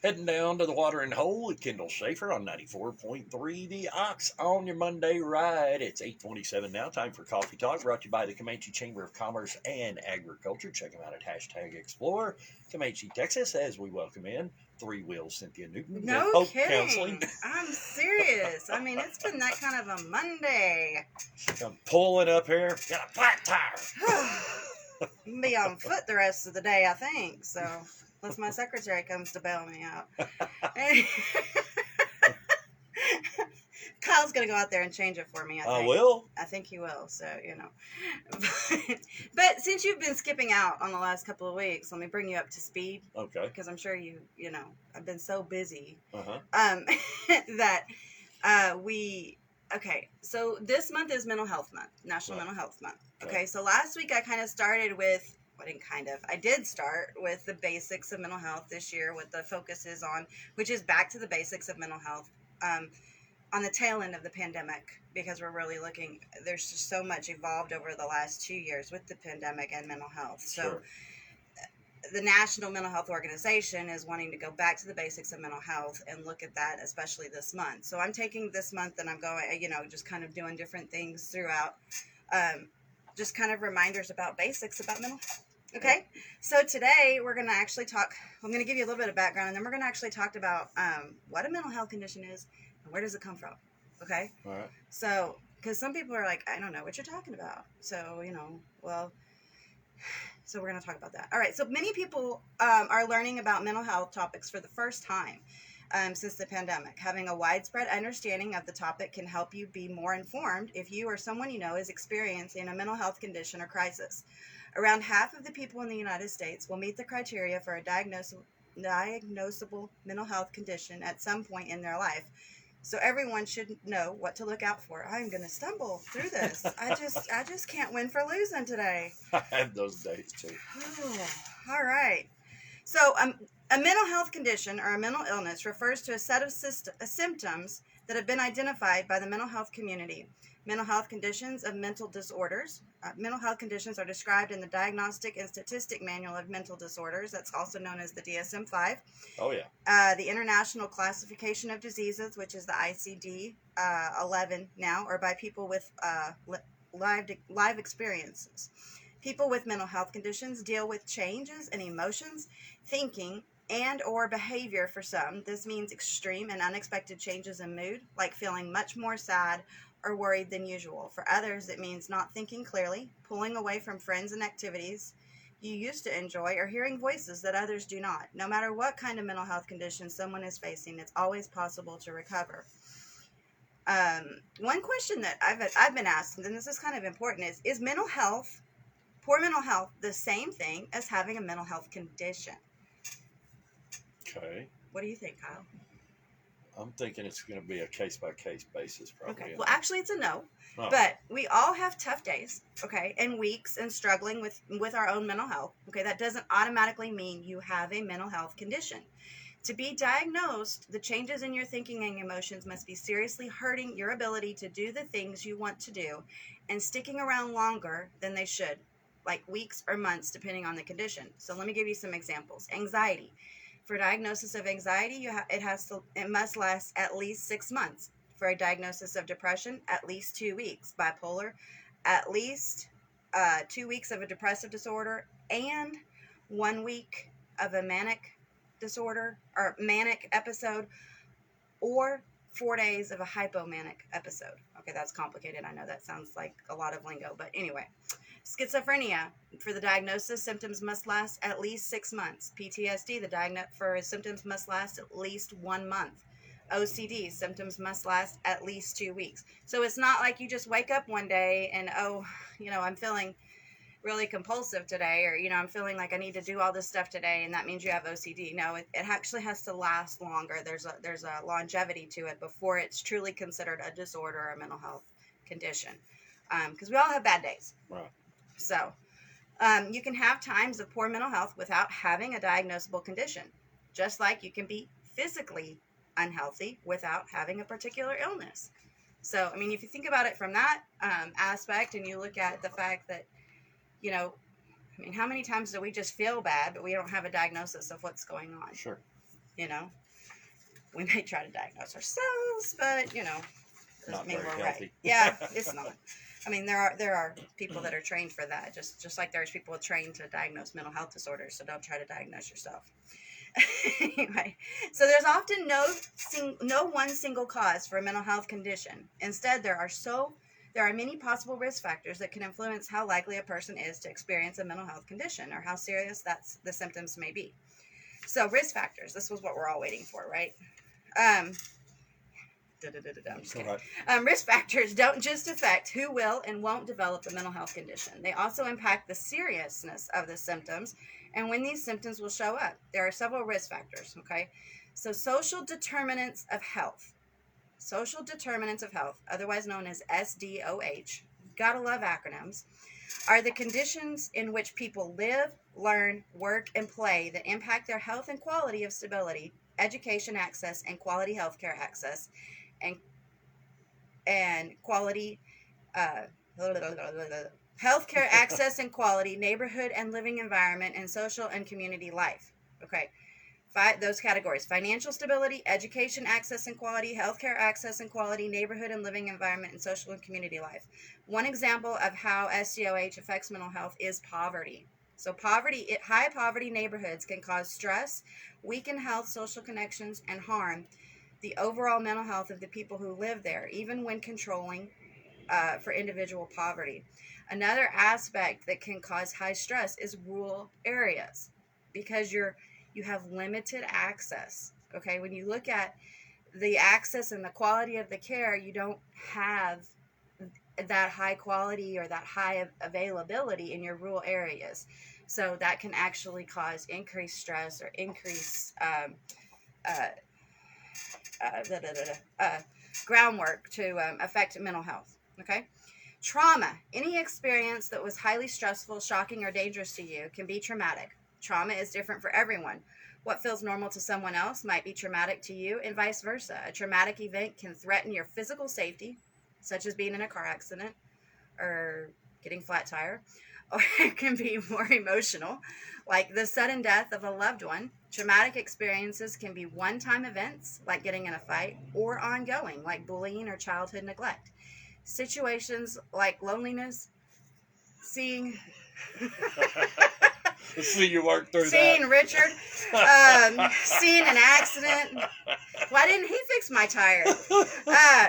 Heading down to the watering hole with Kendall Schaefer on 94.3 The Ox on your Monday ride. It's 8:27 now. Time for Coffee Talk, brought to you by the Comanche Chamber of Commerce and Agriculture. Check them out at #Explore Comanche, Texas, as we welcome in Three Wheels Cynthia Newton with No Hope Counseling. kidding. I'm serious. I mean, it's been that kind of a Monday. I'm pulling up here. Got a flat tire. I'm be on foot the rest of the day, I think. So, unless my secretary comes to bail me out. Kyle's gonna go out there and change it for me. I will. I think he will. So but since you've been skipping out on the last couple of weeks, let me bring you up to speed. Okay. Because I'm sure I've been so busy. Uh-huh. That we. Okay, so this month is Mental Health Month, National Mental Health Month. Okay, so last week I kind of started with, I did start with the basics of mental health this year, what the focus is on, which is back to the basics of mental health on the tail end of the pandemic, because we're really looking, there's just so much evolved over the last 2 years with the pandemic and mental health. So Sure. The National Mental Health Organization is wanting to go back to the basics of mental health and look at that, especially this month. So I'm taking this month and I'm going, just kind of doing different things throughout, just kind of reminders about basics about mental health. Okay, so today we're going to actually talk, I'm going to give you a little bit of background, and then we're going to actually talk about what a mental health condition is and where does it come from. Okay? All right. So, because some people are like, I don't know what you're talking about. So, so we're going to talk about that. All right. So many people are learning about mental health topics for the first time since the pandemic. Having a widespread understanding of the topic can help you be more informed if you or someone you know is experiencing a mental health condition or crisis. Around half of the people in the United States will meet the criteria for a diagnosable mental health condition at some point in their life. So everyone should know what to look out for. I'm going to stumble through this. I just can't win for losing today. I have those days too. All right. So a mental health condition or a mental illness refers to a set of symptoms that have been identified by the mental health community. Mental health conditions of mental disorders. Mental health conditions are described in the Diagnostic and Statistic Manual of Mental Disorders. That's also known as the DSM-5. Oh, yeah. The International Classification of Diseases, which is the ICD-11 now, or by people with live experiences. People with mental health conditions deal with changes in emotions, thinking, and or behavior. For some, this means extreme and unexpected changes in mood, like feeling much more sad or worried than usual. For others, it means not thinking clearly, pulling away from friends and activities you used to enjoy, or hearing voices that others do not. No matter what kind of mental health condition someone is facing, it's always possible to recover. One question that I've been asked, and this is kind of important, is poor mental health, the same thing as having a mental health condition? Okay. What do you think, Kyle? I'm thinking it's going to be a case-by-case basis, probably. Okay. Well, actually, it's a no. Oh. But we all have tough days, okay, and weeks, and struggling with our own mental health. Okay, that doesn't automatically mean you have a mental health condition. To be diagnosed, the changes in your thinking and emotions must be seriously hurting your ability to do the things you want to do and sticking around longer than they should, like weeks or months, depending on the condition. So let me give you some examples. Anxiety. For diagnosis of anxiety, it must last at least 6 months. For a diagnosis of depression, at least 2 weeks. Bipolar, at least 2 weeks of a depressive disorder and 1 week of a manic disorder or manic episode, or 4 days of a hypomanic episode. Okay, that's complicated. I know that sounds like a lot of lingo, but anyway. Schizophrenia, for the diagnosis, symptoms must last at least 6 months. PTSD, for symptoms must last at least 1 month. OCD, symptoms must last at least 2 weeks. So it's not like you just wake up one day and, I'm feeling really compulsive today, or, I'm feeling like I need to do all this stuff today, and that means you have OCD. No, it actually has to last longer. There's a longevity to it before it's truly considered a disorder or a mental health condition. Because we all have bad days. Right. So, you can have times of poor mental health without having a diagnosable condition, just like you can be physically unhealthy without having a particular illness. So, if you think about it from that aspect, and you look at the fact that, how many times do we just feel bad, but we don't have a diagnosis of what's going on? Sure. You know, we may try to diagnose ourselves, but doesn't Not mean very we're healthy. right. Yeah, it's not. I mean, there are people that are trained for that, just like there's people trained to diagnose mental health disorders. So don't try to diagnose yourself. Anyway, so there's often no one single cause for a mental health condition. Instead, there are many possible risk factors that can influence how likely a person is to experience a mental health condition or how serious the symptoms may be. So risk factors. This was what we're all waiting for, right? I'm just kidding. Risk factors don't just affect who will and won't develop a mental health condition. They also impact the seriousness of the symptoms and when these symptoms will show up. There are several risk factors, okay? So social determinants of health. Social determinants of health, otherwise known as SDOH, gotta love acronyms, are the conditions in which people live, learn, work, and play that impact their health and quality of stability, education access, and quality healthcare access, and quality healthcare access and quality, neighborhood and living environment, and social and community life. Okay. Those categories: financial stability, education access and quality, healthcare access and quality, neighborhood and living environment, and social and community life. One example of how SDOH affects mental health is poverty. So high poverty neighborhoods can cause stress, weaken health, social connections, and harm the overall mental health of the people who live there, even when controlling for individual poverty. Another aspect that can cause high stress is rural areas, because you have limited access. Okay, when you look at the access and the quality of the care, you don't have that high quality or that high availability in your rural areas. So that can actually cause increased stress or increased groundwork to affect mental health. Okay. Trauma. Any experience that was highly stressful, shocking, or dangerous to you can be traumatic. Trauma is different for everyone. What feels normal to someone else might be traumatic to you, and vice versa. A traumatic event can threaten your physical safety, such as being in a car accident or getting flat tire, or it can be more emotional, like the sudden death of a loved one. Traumatic experiences can be one-time events, like getting in a fight, or ongoing, like bullying or childhood neglect. Situations like loneliness, seeing See you work through seeing that. Richard, seeing an accident. Why didn't he fix my tire?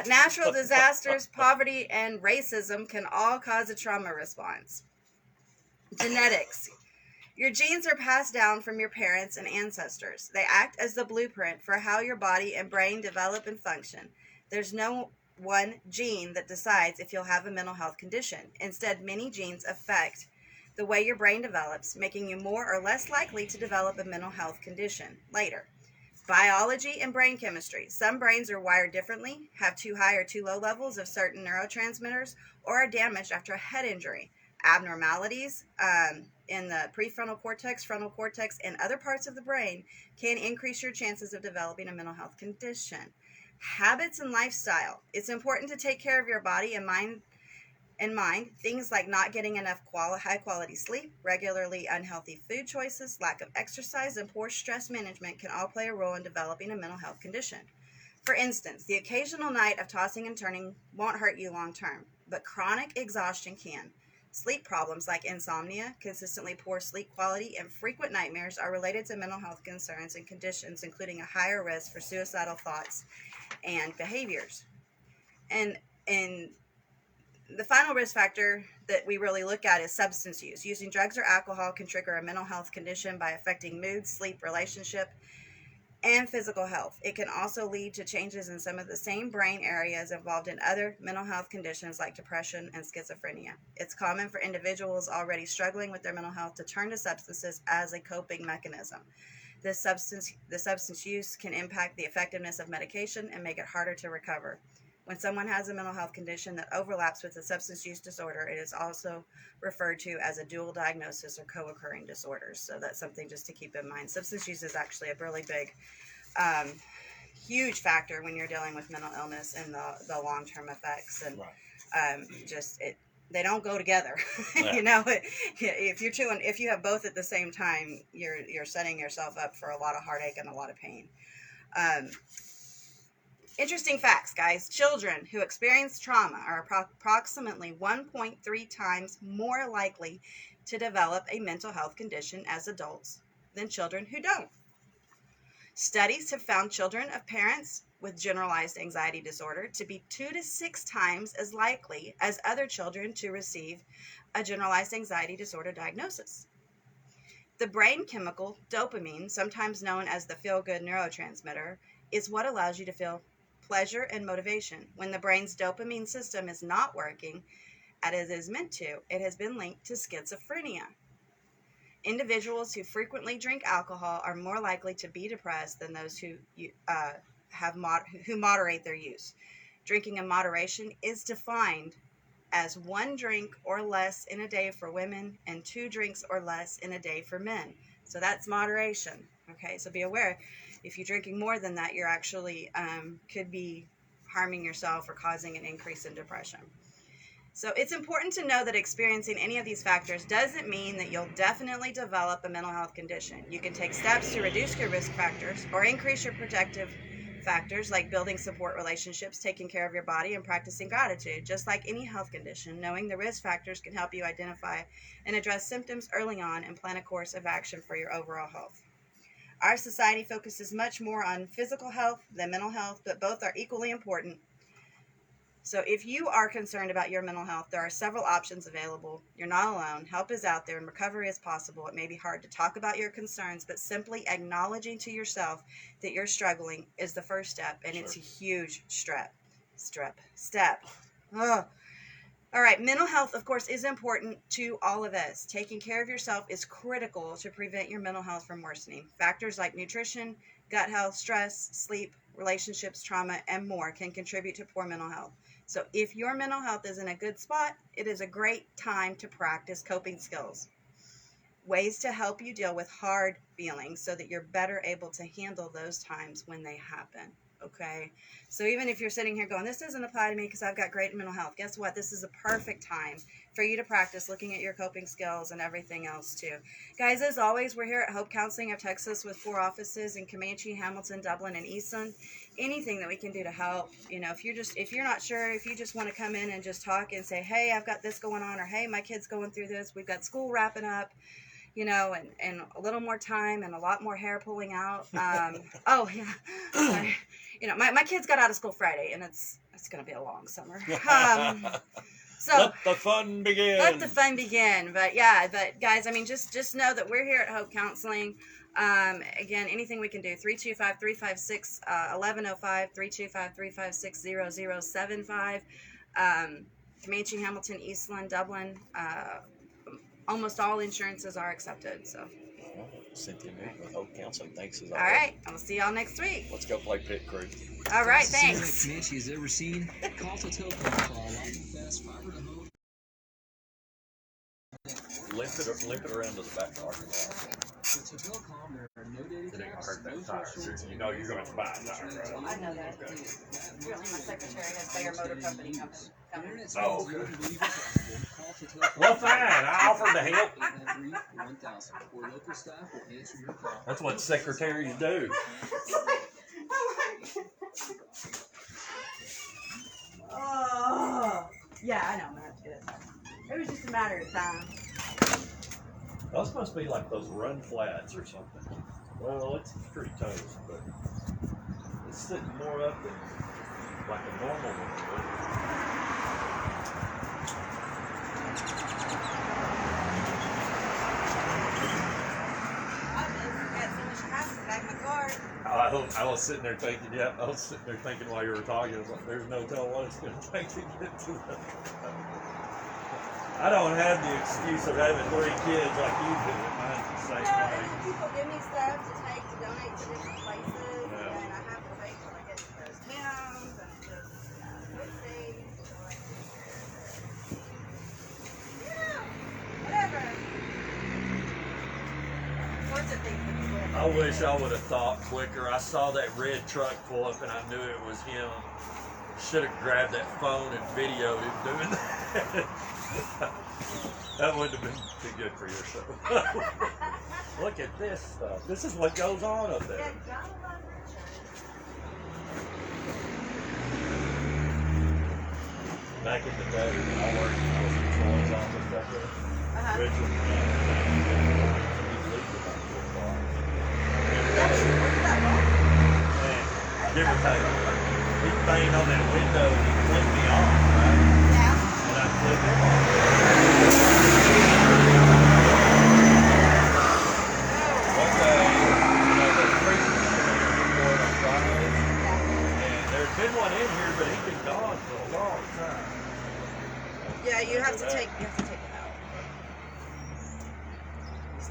Natural disasters, poverty, and racism can all cause a trauma response. Genetics. Your genes are passed down from your parents and ancestors. They act as the blueprint for how your body and brain develop and function. There's no one gene that decides if you'll have a mental health condition. Instead, many genes affect the way your brain develops, making you more or less likely to develop a mental health condition later. Biology and brain chemistry. Some brains are wired differently, have too high or too low levels of certain neurotransmitters, or are damaged after a head injury. Abnormalities in the prefrontal cortex, frontal cortex, and other parts of the brain can increase your chances of developing a mental health condition. Habits and lifestyle. It's important to take care of your body and mind. Things like not getting enough high quality sleep, regularly unhealthy food choices, lack of exercise, and poor stress management can all play a role in developing a mental health condition. For instance, the occasional night of tossing and turning won't hurt you long term, but chronic exhaustion can. Sleep problems like insomnia, consistently poor sleep quality, and frequent nightmares are related to mental health concerns and conditions, including a higher risk for suicidal thoughts and behaviors. And the final risk factor that we really look at is substance use. Using drugs or alcohol can trigger a mental health condition by affecting mood, sleep, relationship, and physical health. It can also lead to changes in some of the same brain areas involved in other mental health conditions like depression and schizophrenia. It's common for individuals already struggling with their mental health to turn to substances as a coping mechanism. The substance use can impact the effectiveness of medication and make it harder to recover. When someone has a mental health condition that overlaps with a substance use disorder, it is also referred to as a dual diagnosis or co-occurring disorders. So that's something just to keep in mind. Substance use is actually a really big, huge factor when you're dealing with mental illness and the long-term effects. And Right. They don't go together. Yeah. You know, if you have both at the same time, you're setting yourself up for a lot of heartache and a lot of pain. Interesting facts, guys. Children who experience trauma are approximately 1.3 times more likely to develop a mental health condition as adults than children who don't. Studies have found children of parents with generalized anxiety disorder to be 2 to 6 times as likely as other children to receive a generalized anxiety disorder diagnosis. The brain chemical dopamine, sometimes known as the feel-good neurotransmitter, is what allows you to feel pleasure and motivation. When the brain's dopamine system is not working as it is meant to, it has been linked to schizophrenia. Individuals who frequently drink alcohol are more likely to be depressed than those who moderate their use. Drinking in moderation is defined as 1 drink or less in a day for women and 2 drinks or less in a day for men. So that's moderation. Okay, so be aware. If you're drinking more than that, you're actually could be harming yourself or causing an increase in depression. So it's important to know that experiencing any of these factors doesn't mean that you'll definitely develop a mental health condition. You can take steps to reduce your risk factors or increase your protective factors, like building support relationships, taking care of your body, and practicing gratitude. Just like any health condition, knowing the risk factors can help you identify and address symptoms early on and plan a course of action for your overall health. Our society focuses much more on physical health than mental health, but both are equally important. So if you are concerned about your mental health, there are several options available. You're not alone. Help is out there and recovery is possible. It may be hard to talk about your concerns, but simply acknowledging to yourself that you're struggling is the first step, and It's a huge step. Ugh. All right, mental health, of course, is important to all of us. Taking care of yourself is critical to prevent your mental health from worsening. Factors like nutrition, gut health, stress, sleep, relationships, trauma, and more can contribute to poor mental health. So if your mental health is in a good spot, it is a great time to practice coping skills. Ways to help you deal with hard feelings so that you're better able to handle those times when they happen. Okay? So even if you're sitting here going, this doesn't apply to me because I've got great mental health, guess what? This is a perfect time for you to practice looking at your coping skills and everything else too. Guys, as always, we're here at Hope Counseling of Texas with 4 offices in Comanche, Hamilton, Dublin, and Eastland. Anything that we can do to help, if you're not sure, if you just want to come in and just talk and say, hey, I've got this going on, or hey, my kid's going through this, we've got school wrapping up, and a little more time and a lot more hair pulling out. Oh yeah. My kids got out of school Friday, and it's going to be a long summer. So let the fun begin. But guys, just know that we're here at Hope Counseling. Again, anything we can do, 325-356-1105, 325-356-0075. Comanche, Hamilton, Eastland, Dublin, almost all insurances are accepted. So Cynthia with Hope Counseling. Thanks as all always. right, I'll see y'all next week. Let's go play Pit Crew. All right, thanks. Fastest Comanche has ever seen. Call to Telecom for all lightning fast fiber to home. Limp it around to the back parking lot. With Telecom, there are no data It ain't gonna caps, hurt no that tire. thresholds, You know you're going to buy a tire, right? I know that. Okay. Apparently my secretary has Bayer Motor Company coming. Internet speeds Oh, you okay. wouldn't believe are possible. Call to Telecom. Well, fine. I offered to help. 893-1000. Or local staff will answer your call. That's what secretaries do. Oh, yeah, I know, man. It was just a matter of time. Those must be like those run flats or something. Well, it's pretty toast, but it's sitting more up than like a normal one would. I was sitting there thinking, while you were talking, I was like, there's no telling what it's going to take to get to the. I don't have the excuse of having 3 kids like you do. Mine's the same way. People give me stuff to take to donate to different places, Yeah. and I have to wait till I get to those towns, and it's just, those days, whatever. Sorts of things that people I wish I would have thought quicker. I saw that red truck pull up and I knew it was him should have grabbed that phone and videoed him doing that. That wouldn't have been too good for your show. Look at this stuff. This is what goes on up there. Back in the day, when I was in Troy's office up there. Richard, he'd leave about 2 o'clock. And give or take, he'd bang on that window and he'd flip me off, right? Yeah. And I'd flip him off. One day, the preacher's coming here before on Friday, and there's been one in here, but he'd been gone for a long time. Yeah, you have to take it out.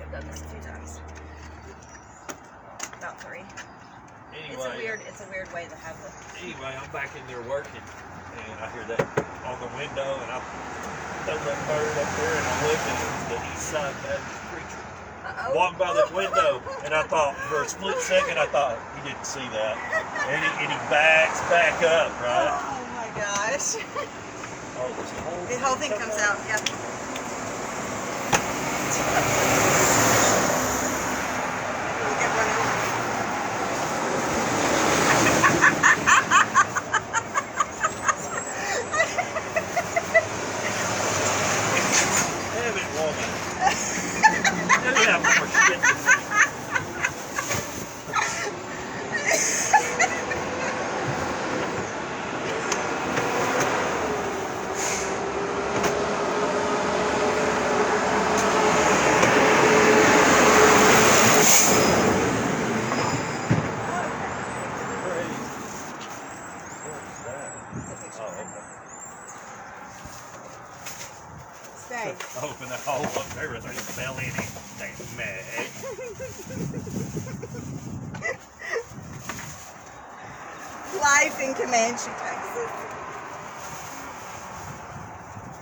I've done this a few times. About 3. Anyway, It's a weird way to have it. Anyway, I'm back in there working, and I hear that on the window, and I throw that bird up there, and I look, and it's the East Side Baptist preacher. Walked by that window, and I thought, for a split second, I thought, he didn't see that. And he backs back up, right? Oh my gosh. Oh, The whole thing comes out, yeah. We'll get one over. Damn it, woman. You have more shit to say. Stay. Open the hole up, everything fell in it. Damn mag. Life in Comanche, Texas.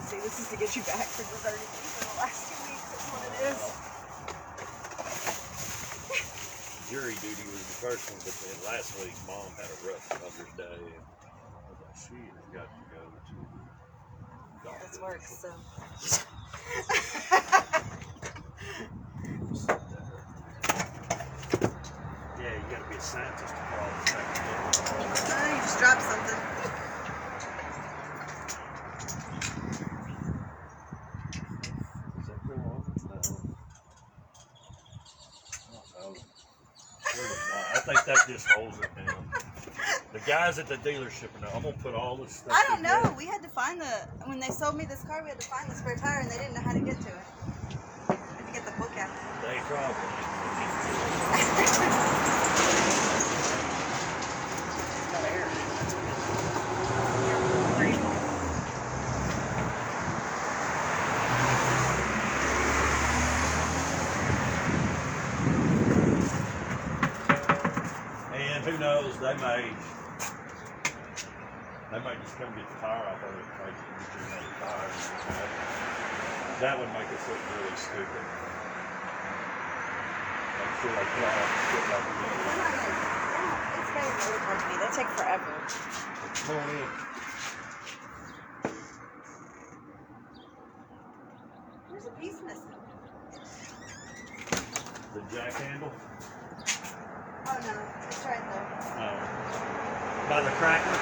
See, this is to get you back for the 30 days for the last 2 weeks. That's what it is. Jury duty was the first one, but then last week Mom had a rough Mother's Day, and I was like, she has got to go to doctor. That's work, so. Yeah, you got to be a scientist to follow this type of You just dropped something. Is that still on? No. I don't know. Really not. I think that just holds it down. The guys at the dealership, I'm gonna put all this stuff. I don't know. together. We had to find when they sold me this car, we had to find the spare tire, and they didn't know how to get to it. We had to get the book out. They probably. And who knows? They might just come get the tire off of it and make it into another tire. That would make us look really stupid. I'm sure they put all that shit like that. It's got a motor company. They take forever. Come on in. There's a piece missing. The jack handle. Oh no, it's right there. By the cracker.